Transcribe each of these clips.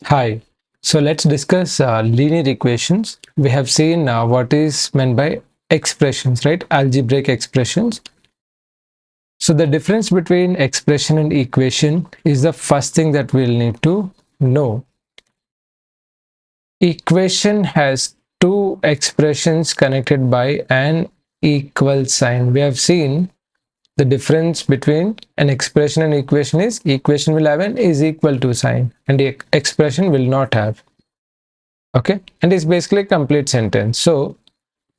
Hi. So let's discuss linear equations. We have seen what is meant by expressions, right? Algebraic expressions. So the difference between expression and equation is the first thing that we'll need to know. Equation has two expressions connected by an equal sign. We have seen the difference between an expression and equation is equation will have an is equal to sign and the expression will not have. Okay, and it's basically a complete sentence. So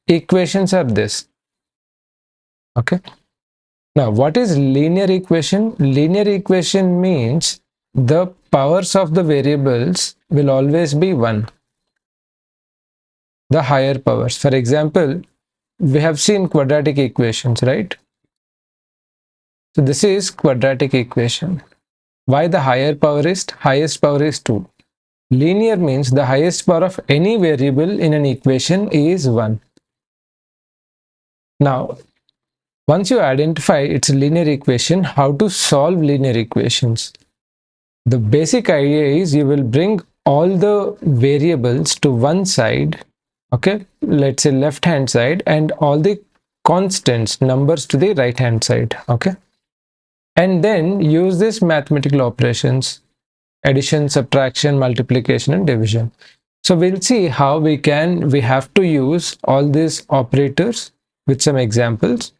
equations are this. Okay, now what is linear equation? Linear equation means the powers of the variables will always be 1, the higher powers. For example, we have seen quadratic equations, right? So this is quadratic equation. Why the higher power is? Highest power is 2. Linear means the highest power of any variable in an equation is 1. Now once you identify its linear equation, how to solve linear equations? The basic idea is you will bring all the variables to one side, okay, let's say left hand side, and all the constants, numbers, to the right hand side, okay, and then use this mathematical operations: addition, subtraction, multiplication, and division. So we'll see how we have to use all these operators with some examples.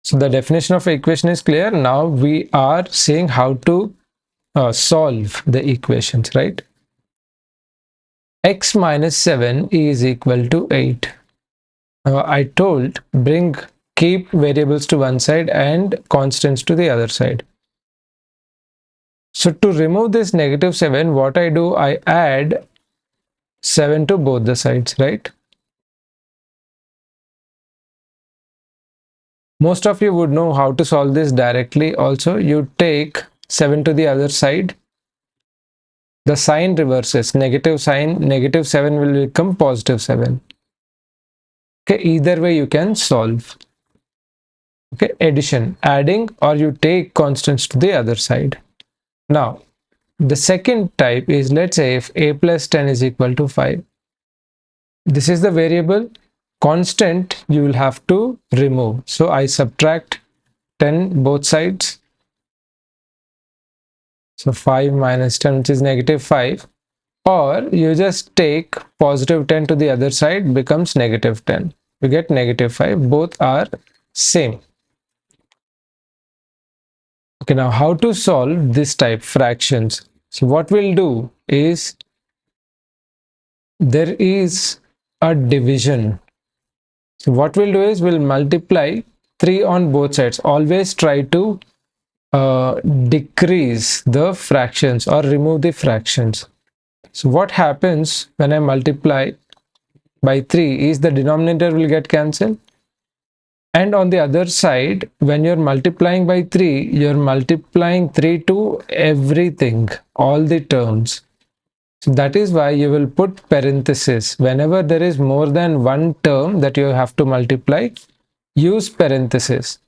So the definition of equation is clear. Now we are seeing how to solve the equations, right? X minus 7 is equal to 8. I told keep variables to one side and constants to the other side. So to remove this negative 7, what I do, I add 7 to both the sides, right? Most of you would know how to solve this directly also. You take 7 to the other side. The sign reverses, negative sign, negative 7 will become positive 7. Okay, either way you can solve. Okay, addition, adding, or you take constants to the other side. Now, the second type is, let's say if a plus 10 is equal to 5. This is the variable. Constant you will have to remove. So I subtract 10 both sides. So 5 minus 10, which is negative 5. Or you just take positive 10 to the other side, becomes negative 10. You get negative 5. Both are same. Okay, now how to solve this type fractions? So what we'll do is there is a division. So what we'll do is we'll multiply 3 on both sides. Always try to decrease the fractions or remove the fractions. So what happens when I multiply by 3 is the denominator will get cancelled. And on the other side, when you're multiplying by 3, you're multiplying 3 to everything, all the terms. So that is why you will put parenthesis. Whenever there is more than one term that you have to multiply, use parenthesis.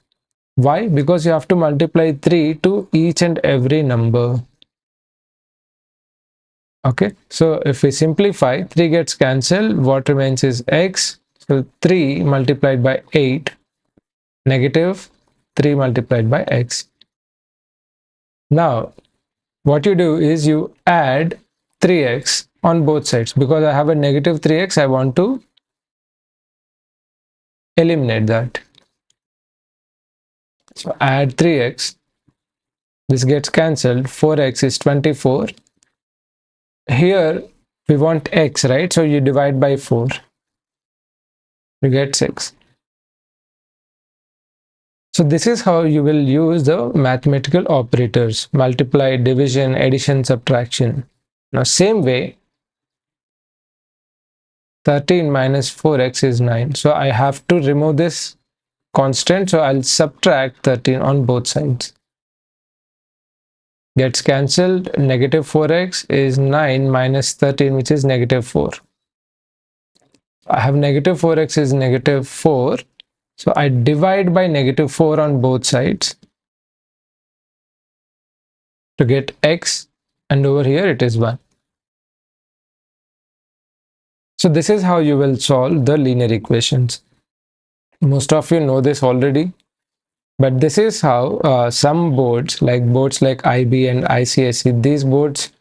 Why? Because you have to multiply 3 to each and every number. Okay, so if we simplify, 3 gets cancelled. What remains is x. So 3 multiplied by 8, negative 3 multiplied by x. Now, what you do is you add 3x on both sides. Because I have a negative 3x, I want to eliminate that. So add 3x. This gets cancelled. 4x is 24. Here we want x, right? So you divide by 4. You get 6. So this is how you will use the mathematical operators: multiply, division, addition, subtraction. Now same way, 13 minus 4x is 9. So I have to remove this constant. So I'll subtract 13 on both sides. Gets cancelled. Negative 4x is 9 minus 13, which is negative 4. I have negative 4x is negative 4. So I divide by negative 4 on both sides to get x. and over here it is 1. So this is how you will solve the linear equations. Most of you know this already, but this is how some boards like IB and ICSE, these boards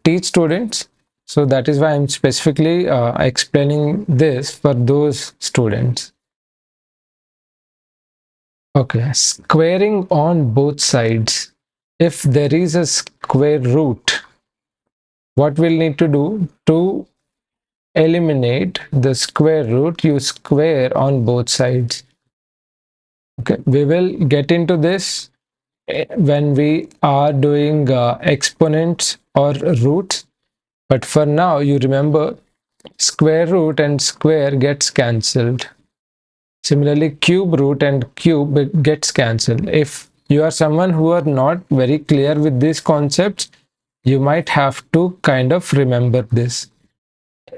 teach students. So that is why I'm specifically explaining this for those students. Okay, squaring on both sides. If there is a square root, what we'll need to do to eliminate the square root, you square on both sides. Okay, we will get into this when we are doing exponents or roots, but for now you remember square root and square gets cancelled. Similarly, cube root and cube gets cancelled. If you are someone who are not very clear with these concepts, you might have to kind of remember this.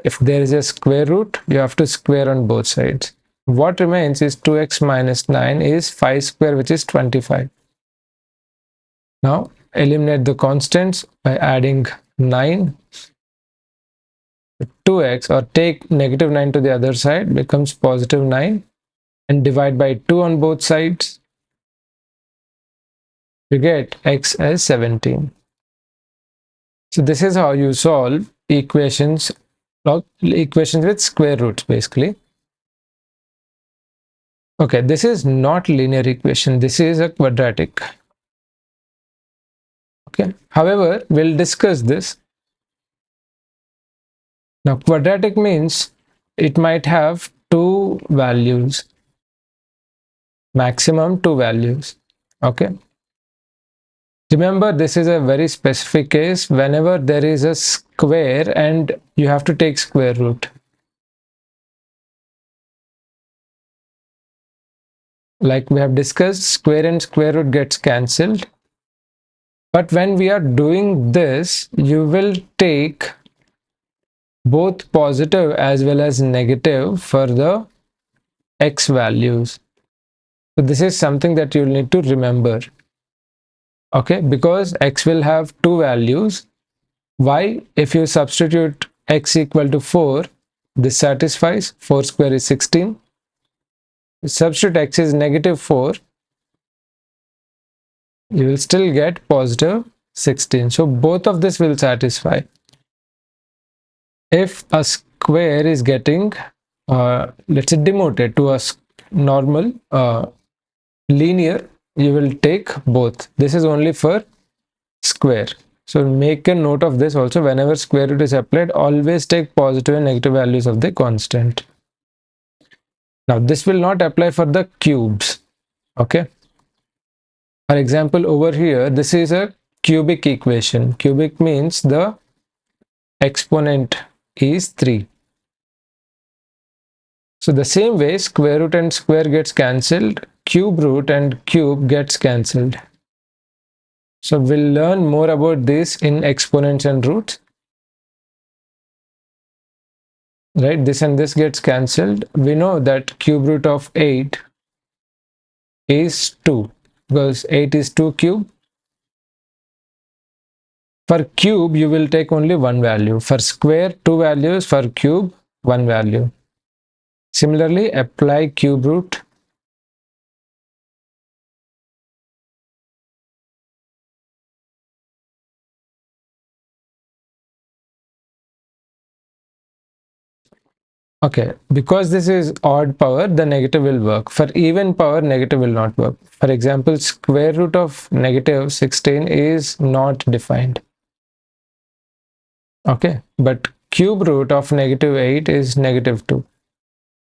If there is a square root, you have to square on both sides. What remains is 2x minus 9 is 5 square, which is 25. Now eliminate the constants by adding 9. 2x, or take negative 9 to the other side, becomes positive 9, and divide by 2 on both sides. You get x as 17. So this is how you solve equations with square roots basically. Okay, this is not linear equation, this is a quadratic. Okay, however, we'll discuss this. Now quadratic means it might have two values, maximum two values. Okay, remember this is a very specific case whenever there is a square and you have to take square root. Like we have discussed, square and square root gets cancelled. But when we are doing this, you will take both positive as well as negative for the x values. So this is something that you'll need to remember. Okay, because x will have two values. Why? If you substitute x equal to 4, this satisfies. 4 square is 16. Substitute x is negative 4, you will still get positive 16. So both of this will satisfy. If a square is getting let's say demoted to a normal linear, you will take both. This is only for square. So make a note of this also. Whenever square root is applied, always take positive and negative values of the constant. Now this will not apply for the cubes. Okay, for example, over here this is a cubic equation. Cubic means the exponent is 3. So the same way, square root and square gets cancelled, cube root and cube gets cancelled. So we'll learn more about this in exponents and roots. Right, this and this gets cancelled. We know that cube root of 8 is 2 because 8 is 2 cube. For cube, you will take only one value. For square, two values. For cube, one value. Similarly, apply cube root. Okay, because this is odd power, the negative will work. For even power, negative will not work. For example, square root of negative 16 is not defined. Okay, but cube root of negative 8 is negative 2.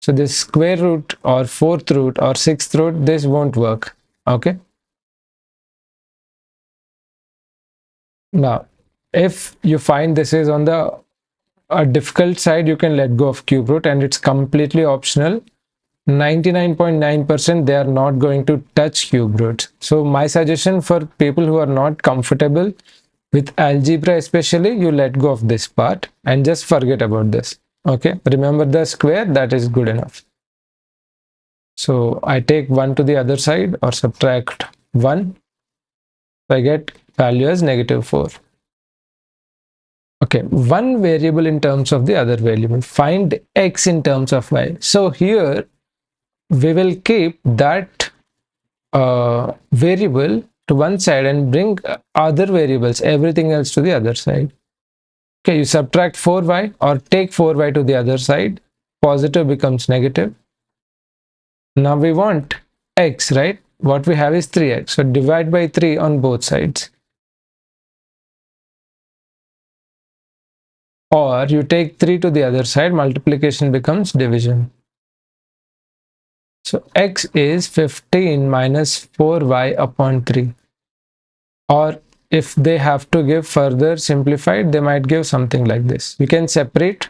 So this square root or fourth root or sixth root, this won't work. Okay. Now, if you find this is on the difficult side, you can let go of cube root and it's completely optional. 99.9% they are not going to touch cube roots. So my suggestion for people who are not comfortable with algebra especially, you let go of this part and just forget about this. Okay, remember the square, that is good enough. So I take 1 to the other side or subtract 1. So I get value as negative 4. Okay, one variable in terms of the other variable. Find x in terms of y. So here we will keep that variable to one side and bring other variables, everything else to the other side. Okay, you subtract 4y or take 4y to the other side. Positive becomes negative. Now we want x, right? What we have is 3x. So divide by 3 on both sides. Or you take 3 to the other side, multiplication becomes division. So x is 15 minus 4y upon 3. Or if they have to give further simplified, they might give something like this. We can separate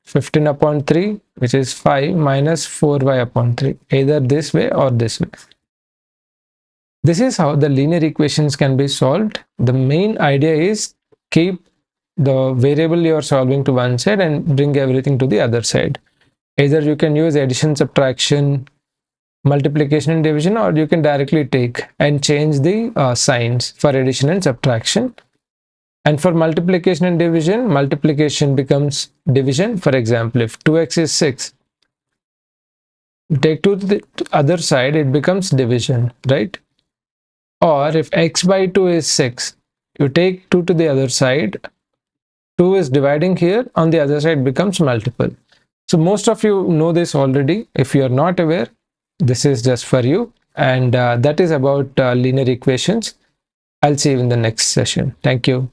15 upon 3, which is 5 minus 4y upon 3, either this way or this way. This is how the linear equations can be solved. The main idea is keep the variable you are solving to one side and bring everything to the other side. Either you can use addition, subtraction, multiplication and division, or you can directly take and change the signs for addition and subtraction. And for multiplication and division, multiplication becomes division. For example, if 2x is 6, take 2 to the other side, it becomes division, right? Or if x by 2 is 6, you take 2 to the other side, 2 is dividing here, on the other side becomes multiple. So most of you know this already. If you are not aware, this is just for you. And that is about linear equations. I'll see you in the next session. Thank you.